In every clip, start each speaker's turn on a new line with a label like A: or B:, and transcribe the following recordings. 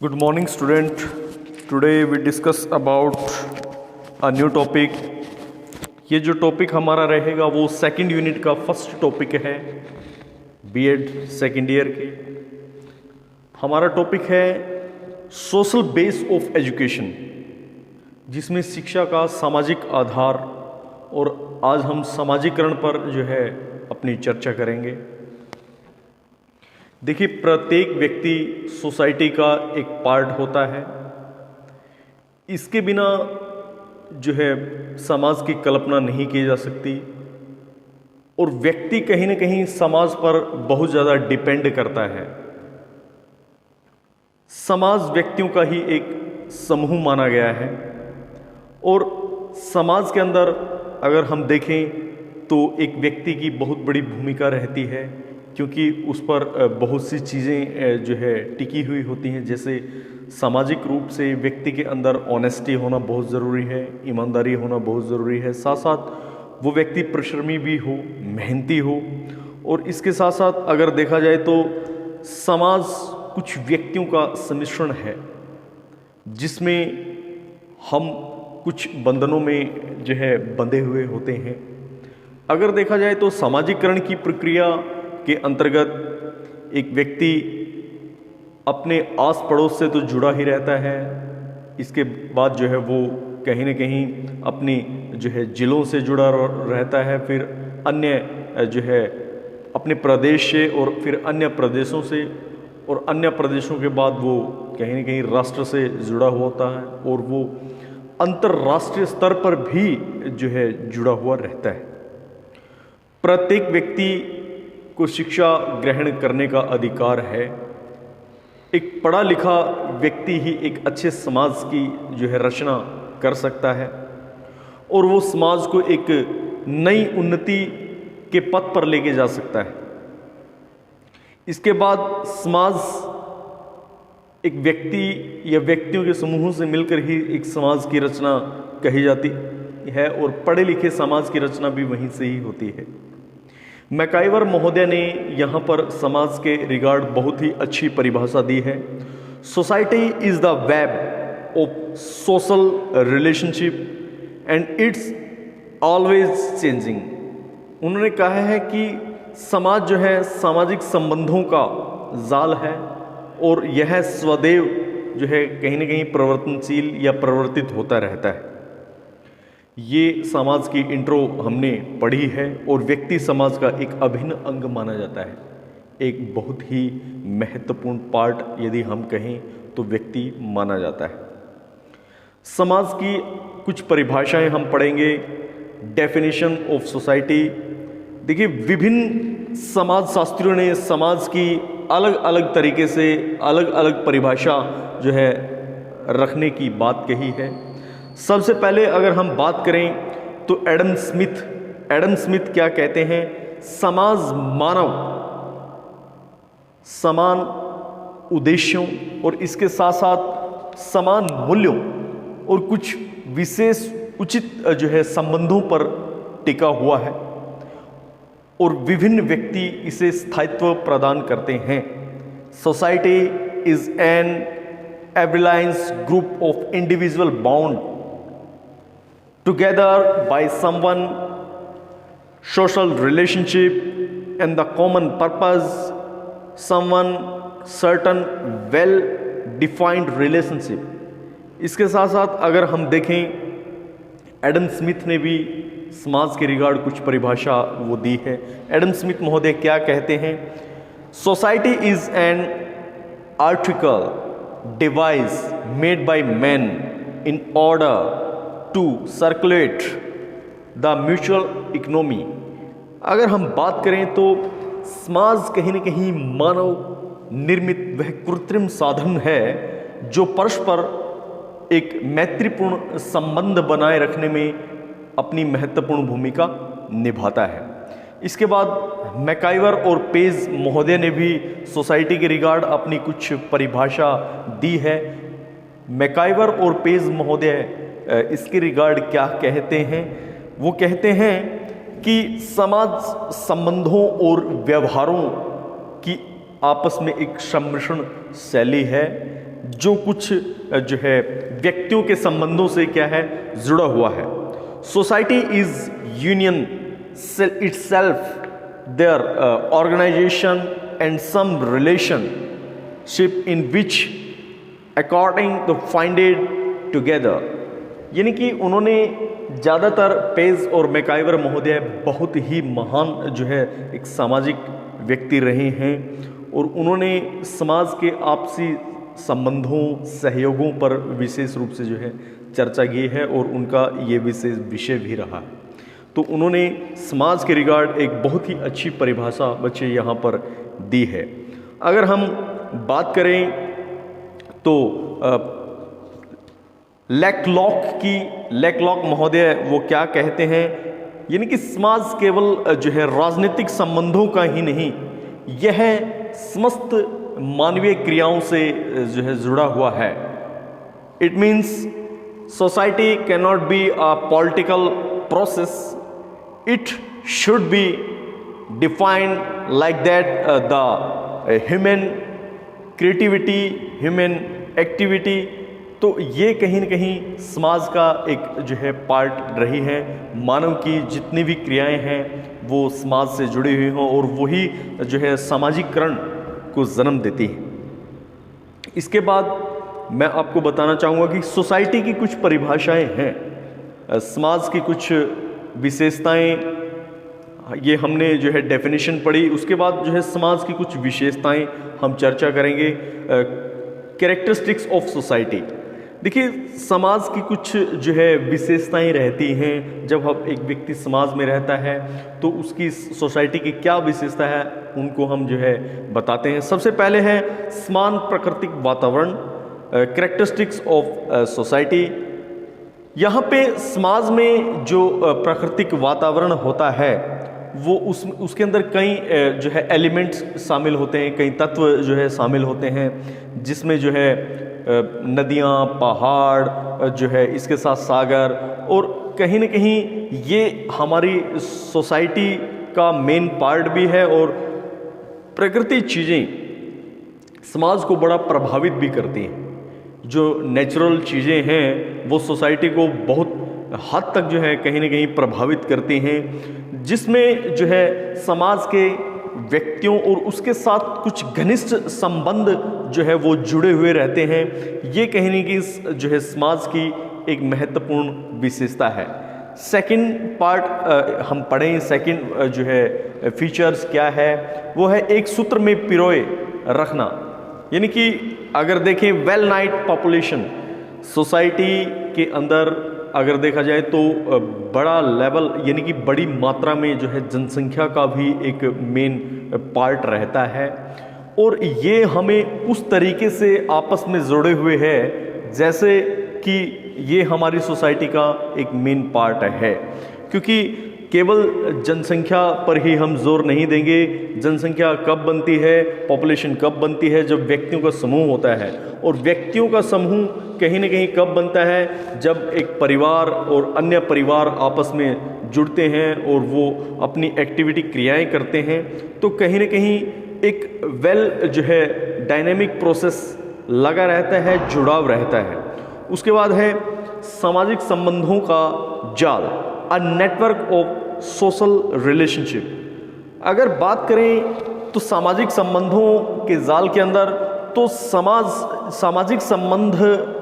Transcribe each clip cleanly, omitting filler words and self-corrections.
A: Good morning, student. Today we discuss about a new topic. ये जो topic हमारा रहेगा वो सेकंड यूनिट का फर्स्ट टॉपिक है बीएड सेकंड ईयर के। हमारा टॉपिक है सोशल बेस ऑफ एजुकेशन, जिसमें शिक्षा का सामाजिक आधार, और आज हम सामाजिकरण पर जो है अपनी चर्चा करेंगे। देखिए, प्रत्येक व्यक्ति सोसाइटी का एक पार्ट होता है। इसके बिना जो है समाज की कल्पना नहीं की जा सकती, और व्यक्ति कहीं ना कहीं समाज पर बहुत ज़्यादा डिपेंड करता है। समाज व्यक्तियों का ही एक समूह माना गया है, और समाज के अंदर अगर हम देखें तो एक व्यक्ति की बहुत बड़ी भूमिका रहती है, क्योंकि उस पर बहुत सी चीज़ें जो है टिकी हुई होती हैं। जैसे सामाजिक रूप से व्यक्ति के अंदर ऑनेस्टी होना बहुत ज़रूरी है, ईमानदारी होना बहुत ज़रूरी है। साथ साथ वो व्यक्ति परिश्रमी भी हो, मेहनती हो, और इसके साथ साथ अगर देखा जाए तो समाज कुछ व्यक्तियों का सम्मिश्रण है, जिसमें हम कुछ बंधनों में जो है बंधे हुए होते हैं। अगर देखा जाए तो सामाजिकरण की प्रक्रिया के अंतर्गत एक व्यक्ति अपने आस पड़ोस से तो जुड़ा ही रहता है। इसके बाद जो है वो कहीं ना कहीं अपनी जो है जिलों से जुड़ा रहता है, फिर अन्य जो है अपने प्रदेश से, और फिर अन्य प्रदेशों से, और अन्य प्रदेशों के बाद वो कहीं ना कहीं राष्ट्र से जुड़ा हुआ होता है, और वो अंतर्राष्ट्रीय स्तर पर भी जो है जुड़ा हुआ रहता है। प्रत्येक व्यक्ति को शिक्षा ग्रहण करने का अधिकार है। एक पढ़ा लिखा व्यक्ति ही एक अच्छे समाज की जो है रचना कर सकता है, और वो समाज को एक नई उन्नति के पथ पर लेके जा सकता है। इसके बाद समाज एक व्यक्ति या व्यक्तियों के समूहों से मिलकर ही एक समाज की रचना कही जाती है, और पढ़े लिखे समाज की रचना भी वहीं से ही होती है। मैकाइवर महोदय ने यहाँ पर समाज के रिगार्ड बहुत ही अच्छी परिभाषा दी है। Society is the web of social relationship and it's always changing. उन्होंने कहा है कि समाज जो है सामाजिक संबंधों का जाल है, और यह स्वदेव जो है कहीं ना कहीं परिवर्तनशील या परिवर्तित होता रहता है। ये समाज की इंट्रो हमने पढ़ी है, और व्यक्ति समाज का एक अभिन्न अंग माना जाता है। एक बहुत ही महत्वपूर्ण पार्ट यदि हम कहें तो व्यक्ति माना जाता है। समाज की कुछ परिभाषाएं हम पढ़ेंगे। Definition of society. देखिए, विभिन्न समाज शास्त्रियों ने समाज की अलग अलग तरीके से अलग अलग परिभाषा जो है रखने की बात कही है। सबसे पहले अगर हम बात करें तो एडम स्मिथ क्या कहते हैं? समाज मानव समान उद्देश्यों और इसके साथ साथ समान मूल्यों और कुछ विशेष उचित जो है संबंधों पर टिका हुआ है, और विभिन्न व्यक्ति इसे स्थायित्व प्रदान करते हैं। सोसाइटी इज एन एवरलाइंस group of individual bound together by someone social relationship and the common purpose, someone certain well defined relationship। इसके साथ साथ अगर हम देखें, एडम स्मिथ ने भी समाज के रिगार्ड कुछ परिभाषा वो दी है। एडम स्मिथ महोदय क्या कहते हैं? Society is an article device made by man in order to circulate the mutual economy. अगर हम बात करें तो समाज कहीं न कहीं मानव निर्मित वह कृत्रिम साधन है जो परस्पर एक मैत्रीपूर्ण संबंध बनाए रखने में अपनी महत्वपूर्ण भूमिका निभाता है। इसके बाद मैकाइवर और पेज महोदय ने भी सोसाइटी के रिगार्ड अपनी कुछ परिभाषा दी है। मैकाइवर और पेज महोदय इसके रिगार्ड क्या कहते हैं? वो कहते हैं कि समाज संबंधों और व्यवहारों की आपस में एक सम्मिश्रण शैली है, जो कुछ जो है व्यक्तियों के संबंधों से क्या है जुड़ा हुआ है। Society is union itself, their organization and some relationship in which according to find it together। यानी कि उन्होंने ज़्यादातर पेज और मैकाइवर महोदय बहुत ही महान जो है एक सामाजिक व्यक्ति रहे हैं और उन्होंने समाज के आपसी संबंधों सहयोगों पर विशेष रूप से जो है चर्चा की है और उनका ये विशेष विषय भी रहा है। तो उन्होंने समाज के रिगार्ड एक बहुत ही अच्छी परिभाषा बच्चे यहाँ पर दी है। अगर हम बात करें तो लेक्लॉक महोदय वो क्या कहते हैं, यानी कि समाज केवल जो है राजनीतिक संबंधों का ही नहीं, यह समस्त मानवीय क्रियाओं से जो है जुड़ा हुआ है। It means society can not be a political process, it should be defined like that, the human creativity, human activity। तो ये कहीं न कहीं समाज का एक जो है पार्ट रही है। मानव की जितनी भी क्रियाएं हैं वो समाज से जुड़ी हुई हों और वही जो है सामाजिकरण को जन्म देती हैं। इसके बाद मैं आपको बताना चाहूँगा कि सोसाइटी की कुछ परिभाषाएं हैं, समाज की कुछ विशेषताएं, ये हमने जो है डेफिनेशन पढ़ी। उसके बाद जो है समाज की कुछ विशेषताएं हम चर्चा करेंगे। कैरेक्टरिस्टिक्स ऑफ सोसाइटी, देखिए समाज की कुछ जो है विशेषताएं रहती हैं। जब हम एक व्यक्ति समाज में रहता है तो उसकी सोसाइटी की क्या विशेषता है उनको हम जो है बताते हैं। सबसे पहले है समान प्राकृतिक वातावरण, कैरेक्टरिस्टिक्स ऑफ सोसाइटी। यहाँ पे समाज में जो प्राकृतिक वातावरण होता है वो उसके अंदर कई जो है एलिमेंट्स शामिल होते हैं, कई तत्व जो है शामिल होते हैं, जिसमें जो है नदियाँ, पहाड़ जो है, इसके साथ सागर, और कहीं न कहीं ये हमारी सोसाइटी का मेन पार्ट भी है। और प्रकृति चीज़ें समाज को बड़ा प्रभावित भी करती हैं। जो नेचुरल चीज़ें हैं वो सोसाइटी को बहुत हद तक जो है कहीं न कहीं प्रभावित करती हैं, जिसमें जो है समाज के व्यक्तियों और उसके साथ कुछ घनिष्ठ संबंध जो है वो जुड़े हुए रहते हैं। ये कहीं न कहीं जो है समाज की एक महत्वपूर्ण विशेषता है। सेकंड पार्ट हम पढ़ें, सेकंड जो है फीचर्स क्या है, वो है एक सूत्र में पिरोए रखना। यानी कि अगर देखें वेल नाइट पॉपुलेशन, सोसाइटी के अंदर अगर देखा जाए तो बड़ा लेवल यानी कि बड़ी मात्रा में जो है जनसंख्या का भी एक मेन पार्ट रहता है। और ये हमें उस तरीके से आपस में जुड़े हुए हैं जैसे कि ये हमारी सोसाइटी का एक मेन पार्ट है, क्योंकि केवल जनसंख्या पर ही हम जोर नहीं देंगे। जनसंख्या कब बनती है, पॉपुलेशन कब बनती है, जब व्यक्तियों का समूह होता है। और व्यक्तियों का समूह कहीं न कहीं कब बनता है, जब एक परिवार और अन्य परिवार आपस में जुड़ते हैं और वो अपनी एक्टिविटी क्रियाएं करते हैं। तो कहीं न कहीं एक वेल जो है डायनेमिक प्रोसेस लगा रहता है, जुड़ाव रहता है। उसके बाद है सामाजिक संबंधों का जाल, a network of social relationship. अगर बात करें तो सामाजिक संबंधों के जाल के अंदर तो सामाजिक संबंध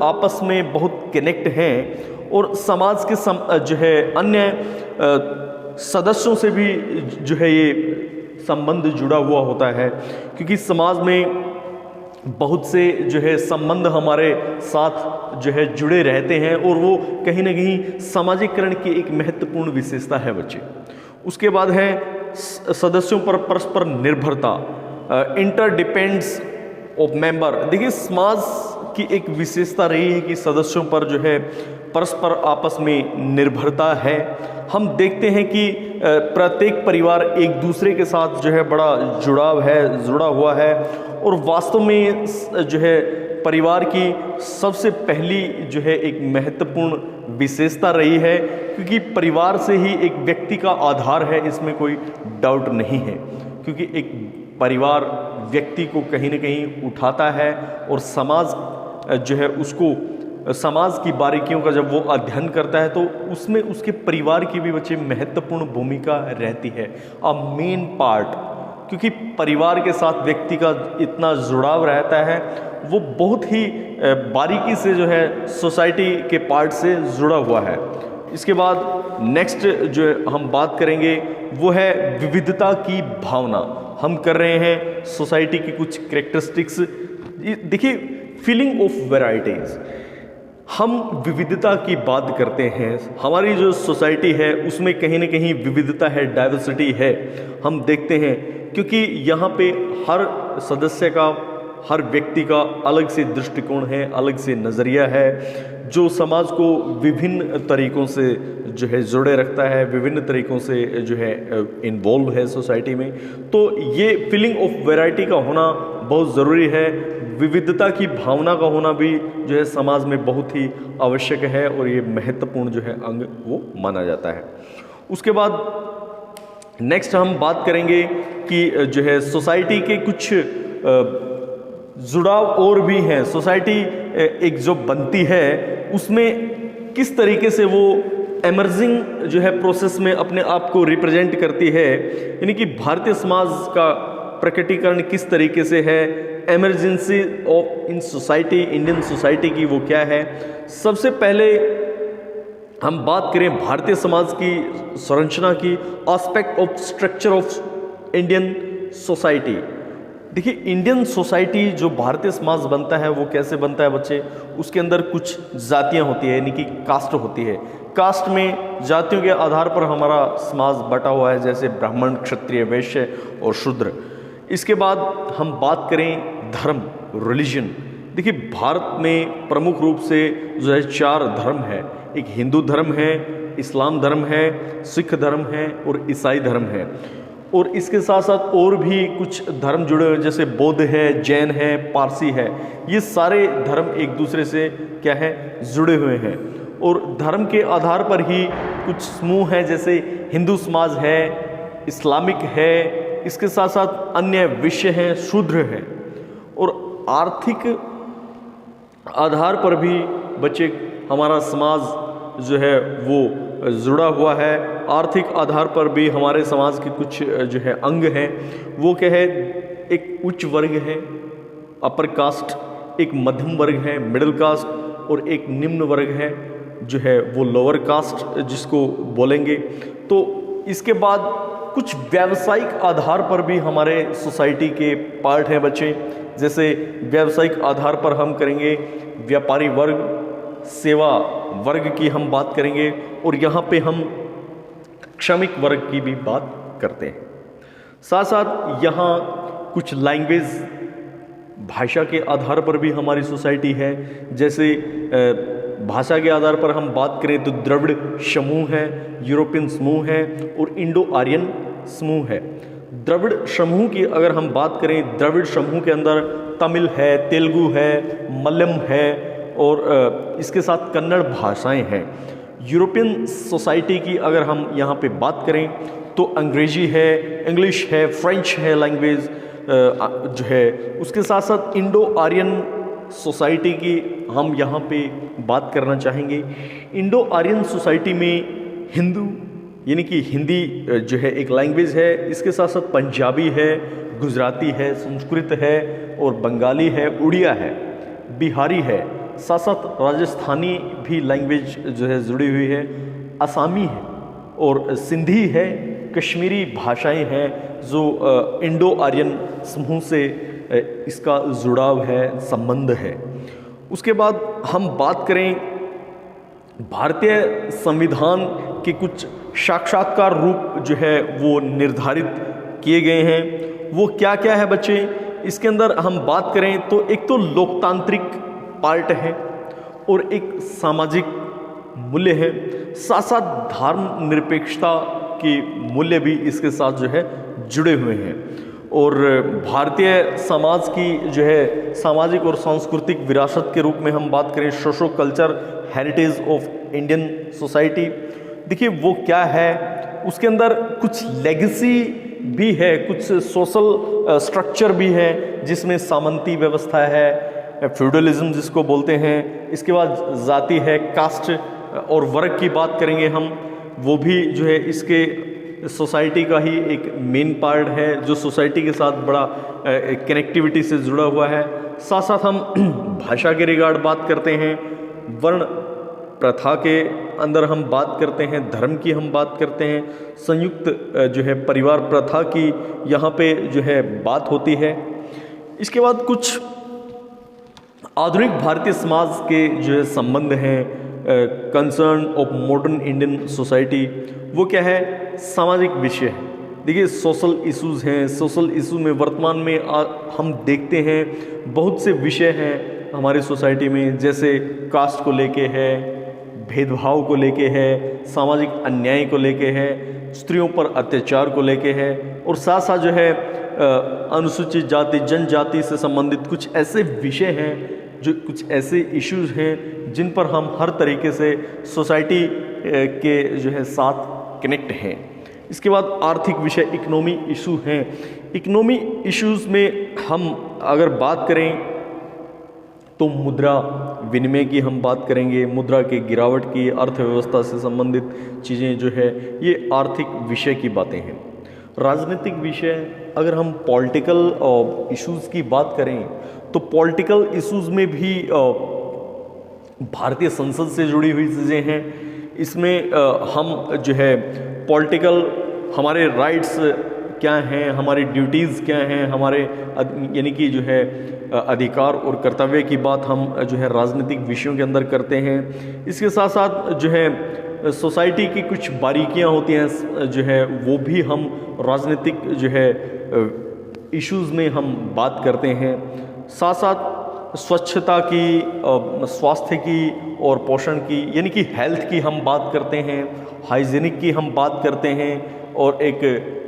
A: आपस में बहुत कनेक्ट हैं और समाज के जो है अन्य सदस्यों से भी जो है ये संबंध जुड़ा हुआ होता है, क्योंकि समाज में बहुत से जो है संबंध हमारे साथ जो है जुड़े रहते हैं और वो कहीं ना कहीं सामाजिकरण की एक महत्वपूर्ण विशेषता है बच्चे। उसके बाद है सदस्यों पर परस्पर निर्भरता, इंटरडिपेंडेंस ऑफ मेंबर। देखिए समाज की एक विशेषता रही है कि सदस्यों पर जो है परस्पर आपस में निर्भरता है। हम देखते हैं कि प्रत्येक परिवार एक दूसरे के साथ जो है बड़ा जुड़ा हुआ है और वास्तव में जो है परिवार की सबसे पहली जो है एक महत्वपूर्ण विशेषता रही है, क्योंकि परिवार से ही एक व्यक्ति का आधार है, इसमें कोई डाउट नहीं है। क्योंकि एक परिवार व्यक्ति को कहीं न कहीं उठाता है और समाज जो है उसको समाज की बारीकियों का जब वो अध्ययन करता है तो उसमें उसके परिवार की भी बच्चे महत्वपूर्ण भूमिका रहती है, अ मेन पार्ट, क्योंकि परिवार के साथ व्यक्ति का इतना जुड़ाव रहता है, वो बहुत ही बारीकी से जो है सोसाइटी के पार्ट से जुड़ा हुआ है। इसके बाद नेक्स्ट जो हम बात करेंगे वो है विविधता की भावना। हम कर रहे हैं सोसाइटी की कुछ कैरेक्टरिस्टिक्स। देखिए, फीलिंग ऑफ वैरायटीज, हम विविधता की बात करते हैं। हमारी जो सोसाइटी है उसमें कहीं ना कहीं विविधता है, डाइवर्सिटी है, हम देखते हैं, क्योंकि यहाँ पे हर सदस्य का, हर व्यक्ति का अलग से दृष्टिकोण है, अलग से नज़रिया है, जो समाज को विभिन्न तरीक़ों से जो है जोड़े रखता है, विभिन्न तरीक़ों से जो है इन्वॉल्व है सोसाइटी में। तो ये फीलिंग ऑफ वैरायटी का होना बहुत ज़रूरी है। विविधता की भावना का होना भी जो है समाज में बहुत ही आवश्यक है और ये महत्वपूर्ण जो है अंग वो माना जाता है। उसके बाद नेक्स्ट हम बात करेंगे कि जो है सोसाइटी के कुछ जुड़ाव और भी हैं। सोसाइटी एक जो बनती है उसमें किस तरीके से वो एमर्जिंग जो है प्रोसेस में अपने आप को रिप्रेजेंट करती है, यानी कि भारतीय समाज का प्रकटीकरण किस तरीके से है, emergency of in society, Indian society की वो क्या है। सबसे पहले हम बात करें भारतीय समाज की संरचना की, aspect of structure of Indian society. देखिए, इंडियन सोसाइटी जो भारतीय समाज बनता है वो कैसे बनता है बच्चे, उसके अंदर कुछ जातियां होती है, यानी कि कास्ट होती है। कास्ट में जातियों के आधार पर हमारा समाज बटा हुआ है, जैसे ब्राह्मण, क्षत्रिय, वैश्य और शूद्र। इसके बाद हम बात करें धर्म, रिलीजन। देखिए, भारत में प्रमुख रूप से जो है 4 धर्म है। एक हिंदू धर्म है, इस्लाम धर्म है, सिख धर्म है और ईसाई धर्म है। और इसके साथ साथ और भी कुछ धर्म जुड़े हुए, जैसे बौद्ध है, जैन है, पारसी है। ये सारे धर्म एक दूसरे से क्या है, जुड़े हुए हैं। और धर्म के आधार पर ही कुछ समूह हैं, जैसे हिंदू समाज है, इस्लामिक है, इसके साथ साथ अन्य विषय हैं, शूद्र है। और आर्थिक आधार पर भी बच्चे हमारा समाज जो है वो जुड़ा हुआ है। आर्थिक आधार पर भी हमारे समाज के कुछ जो है अंग हैं, वो क्या है, एक उच्च वर्ग है, अपर कास्ट, एक मध्यम वर्ग है, मिडिल कास्ट, और एक निम्न वर्ग है जो है वो लोअर कास्ट जिसको बोलेंगे। तो इसके बाद कुछ व्यावसायिक आधार पर भी हमारे सोसाइटी के पार्ट हैं बच्चे। जैसे व्यावसायिक आधार पर हम करेंगे व्यापारी वर्ग, सेवा वर्ग की हम बात करेंगे, और यहाँ पे हम श्रमिक वर्ग की भी बात करते हैं। साथ साथ यहाँ कुछ लैंग्वेज, भाषा के आधार पर भी हमारी सोसाइटी है। जैसे भाषा के आधार पर हम बात करें तो द्रविड़ समूह है, यूरोपियन समूह है और इंडो आर्यन समूह है। द्रविड़ समूह की अगर हम बात करें, द्रविड़ समूह के अंदर तमिल है, तेलुगु है, मलयालम है और इसके साथ कन्नड़ भाषाएं हैं। यूरोपियन सोसाइटी की अगर हम यहाँ पे बात करें तो अंग्रेजी है, इंग्लिश है, फ्रेंच है लैंग्वेज जो है। उसके साथ साथ इंडो आर्यन सोसाइटी की हम यहाँ पे बात करना चाहेंगे। इंडो आर्यन सोसाइटी में हिंदू यानी कि हिंदी जो है एक लैंग्वेज है, इसके साथ साथ पंजाबी है, गुजराती है, संस्कृत है और बंगाली है, उड़िया है, बिहारी है, साथ साथ राजस्थानी भी लैंग्वेज जो है जुड़ी हुई है, असमी है और सिंधी है, कश्मीरी भाषाएं हैं जो इंडो आर्यन समूह से इसका जुड़ाव है, संबंध है। उसके बाद हम बात करें भारतीय संविधान के कुछ साक्षात्कार रूप जो है वो निर्धारित किए गए हैं। वो क्या क्या है बच्चे, इसके अंदर हम बात करें तो एक तो लोकतांत्रिक पार्ट है और एक सामाजिक मूल्य है, साथ साथ धर्म निरपेक्षता के मूल्य भी इसके साथ जो है जुड़े हुए हैं। और भारतीय समाज की जो है सामाजिक और सांस्कृतिक विरासत के रूप में हम बात करें socio culture heritage of Indian society, देखिए वो क्या है, उसके अंदर कुछ लेगेसी भी है, कुछ सोशल स्ट्रक्चर भी है जिसमें सामंती व्यवस्था है, फ्यूडलिज्म जिसको बोलते हैं। इसके बाद जाति है, कास्ट और वर्ग की बात करेंगे हम, वो भी जो है इसके सोसाइटी का ही एक मेन पार्ट है जो सोसाइटी के साथ बड़ा कनेक्टिविटी से जुड़ा हुआ है। साथ साथ हम भाषा के रिगार्ड बात करते हैं, वर्ण प्रथा के अंदर हम बात करते हैं, धर्म की हम बात करते हैं, संयुक्त जो है परिवार प्रथा की यहाँ पे जो है बात होती है। इसके बाद कुछ आधुनिक भारतीय समाज के जो है संबंध हैं, concern of modern Indian society, वो क्या है, सामाजिक विषय है। देखिए सोशल इश्यूज़ हैं, सोशल इशू में वर्तमान में हम देखते हैं बहुत से विषय हैं हमारी सोसाइटी में, जैसे कास्ट को लेके है, भेदभाव को लेके है, सामाजिक अन्याय को लेके है, स्त्रियों पर अत्याचार को लेके है, और साथ साथ जो है अनुसूचित जाति जनजाति से संबंधित कुछ ऐसे विषय हैं, जो कुछ ऐसे इश्यूज हैं जिन पर हम हर तरीके से सोसाइटी के जो है साथ कनेक्ट हैं। इसके बाद आर्थिक विषय, इकोनॉमी इशू हैं। इकोनॉमी इश्यूज में हम अगर बात करें तो मुद्रा विनिमय की हम बात करेंगे, मुद्रा के गिरावट की, अर्थव्यवस्था से संबंधित चीज़ें जो है ये आर्थिक विषय की बातें हैं। राजनीतिक विषय, अगर हम पॉलिटिकल इश्यूज़ की बात करें तो पॉलिटिकल इश्यूज़ में भी भारतीय संसद से जुड़ी हुई चीज़ें हैं। इसमें हम जो है पॉलिटिकल हमारे राइट्स क्या हैं, हमारी ड्यूटीज़ क्या हैं, हमारे यानी कि जो है अधिकार और कर्तव्य की बात हम जो है राजनीतिक विषयों के अंदर करते हैं। इसके साथ साथ जो है सोसाइटी की कुछ बारीकियां होती हैं जो है वो भी हम राजनीतिक जो है इश्यूज़ में हम बात करते हैं। साथ साथ स्वच्छता की, स्वास्थ्य की और पोषण की यानी कि हेल्थ की हम बात करते हैं, हाइजीनिक की हम बात करते हैं और एक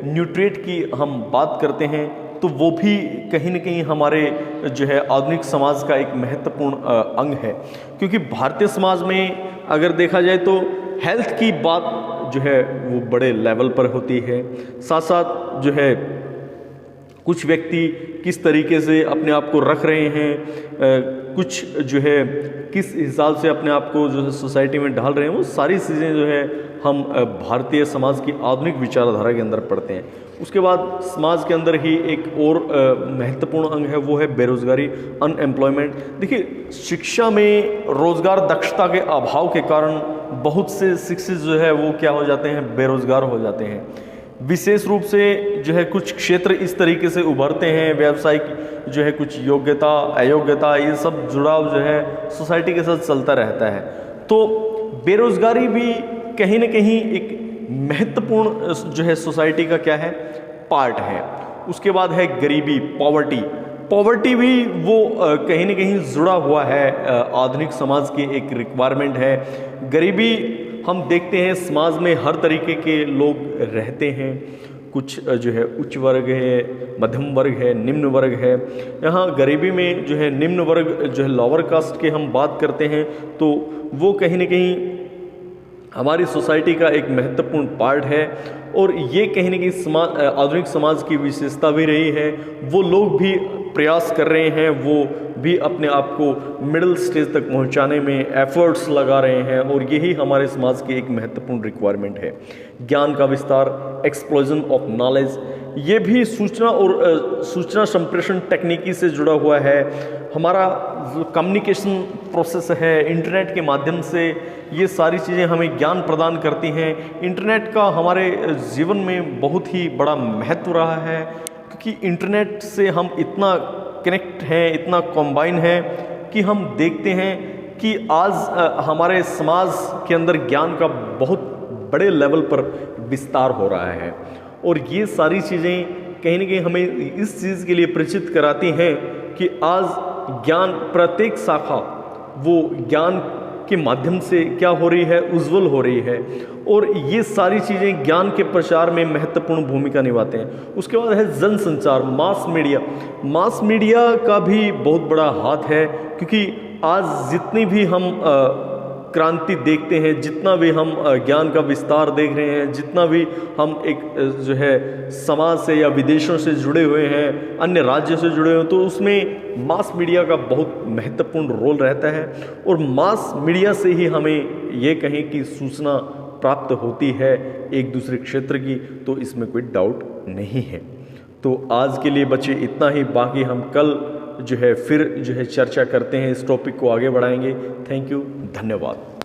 A: न्यूट्रिएंट की हम बात करते हैं। तो वो भी कहीं न कहीं हमारे जो है आधुनिक समाज का एक महत्वपूर्ण अंग है, क्योंकि भारतीय समाज में अगर देखा जाए तो हेल्थ की बात जो है वो बड़े लेवल पर होती है। साथ साथ जो है कुछ व्यक्ति किस तरीके से अपने आप को रख रहे हैं, कुछ जो है किस हिसाब से अपने आप को जो है सोसाइटी में ढाल रहे हैं, वो सारी चीज़ें जो है हम भारतीय समाज की आधुनिक विचारधारा के अंदर पढ़ते हैं। उसके बाद समाज के अंदर ही एक और महत्वपूर्ण अंग है, वो है बेरोजगारी, अनएम्प्लॉयमेंट। देखिए शिक्षा में रोजगार दक्षता के अभाव के कारण बहुत से शिक्षित जो है वो क्या हो जाते हैं, बेरोजगार हो जाते हैं। विशेष रूप से जो है कुछ क्षेत्र इस तरीके से उभरते हैं, व्यावसायिक जो है कुछ योग्यता अयोग्यता ये सब जुड़ाव जो है सोसाइटी के साथ चलता रहता है। तो बेरोजगारी भी कहीं न कहीं एक महत्वपूर्ण जो है सोसाइटी का क्या है, पार्ट है। उसके बाद है गरीबी, पॉवर्टी भी वो कहीं न कहीं जुड़ा हुआ है, आधुनिक समाज की एक रिक्वायरमेंट है। गरीबी हम देखते हैं समाज में हर तरीके के लोग रहते हैं, कुछ जो है उच्च वर्ग है, मध्यम वर्ग है, निम्न वर्ग है। यहाँ गरीबी में जो है निम्न वर्ग जो है लोअर कास्ट के हम बात करते हैं, तो वो कहीं न कहीं हमारी सोसाइटी का एक महत्वपूर्ण पार्ट है और ये कहीं न कहीं आधुनिक समाज की विशेषता भी रही है। वो लोग भी प्रयास कर रहे हैं, वो भी अपने आप को मिडिल स्टेज तक पहुंचाने में एफर्ट्स लगा रहे हैं और यही हमारे समाज की एक महत्वपूर्ण रिक्वायरमेंट है। ज्ञान का विस्तार, एक्सप्लोजन ऑफ नॉलेज, ये भी सूचना और सूचना संप्रेषण तकनीकी से जुड़ा हुआ है। हमारा जो कम्युनिकेशन प्रोसेस है, इंटरनेट के माध्यम से ये सारी चीज़ें हमें ज्ञान प्रदान करती हैं। इंटरनेट का हमारे जीवन में बहुत ही बड़ा महत्व रहा है, क्योंकि इंटरनेट से हम इतना कनेक्ट हैं, इतना कॉम्बाइन है कि हम देखते हैं कि आज हमारे समाज के अंदर ज्ञान का बहुत बड़े लेवल पर विस्तार हो रहा है और ये सारी चीज़ें कहीं न कहीं हमें इस चीज़ के लिए परिचित कराती हैं कि आज ज्ञान प्रत्येक शाखा वो ज्ञान के माध्यम से क्या हो रही है, उज्जवल हो रही है और ये सारी चीज़ें ज्ञान के प्रचार में महत्वपूर्ण भूमिका निभाते हैं। उसके बाद है जनसंचार, मास मीडिया का भी बहुत बड़ा हाथ है, क्योंकि आज जितनी भी हम क्रांति देखते हैं, जितना भी हम ज्ञान का विस्तार देख रहे हैं, जितना भी हम एक जो है समाज से या विदेशों से जुड़े हुए हैं, अन्य राज्यों से जुड़े हुए हैं, तो उसमें मास मीडिया का बहुत महत्वपूर्ण रोल रहता है। और मास मीडिया से ही हमें ये कहें कि सूचना प्राप्त होती है एक दूसरे क्षेत्र की, तो इसमें कोई डाउट नहीं है। तो आज के लिए बच्चे इतना ही, बाकी हम कल जो है फिर जो है चर्चा करते हैं, इस टॉपिक को आगे बढ़ाएंगे। थैंक यू, धन्यवाद।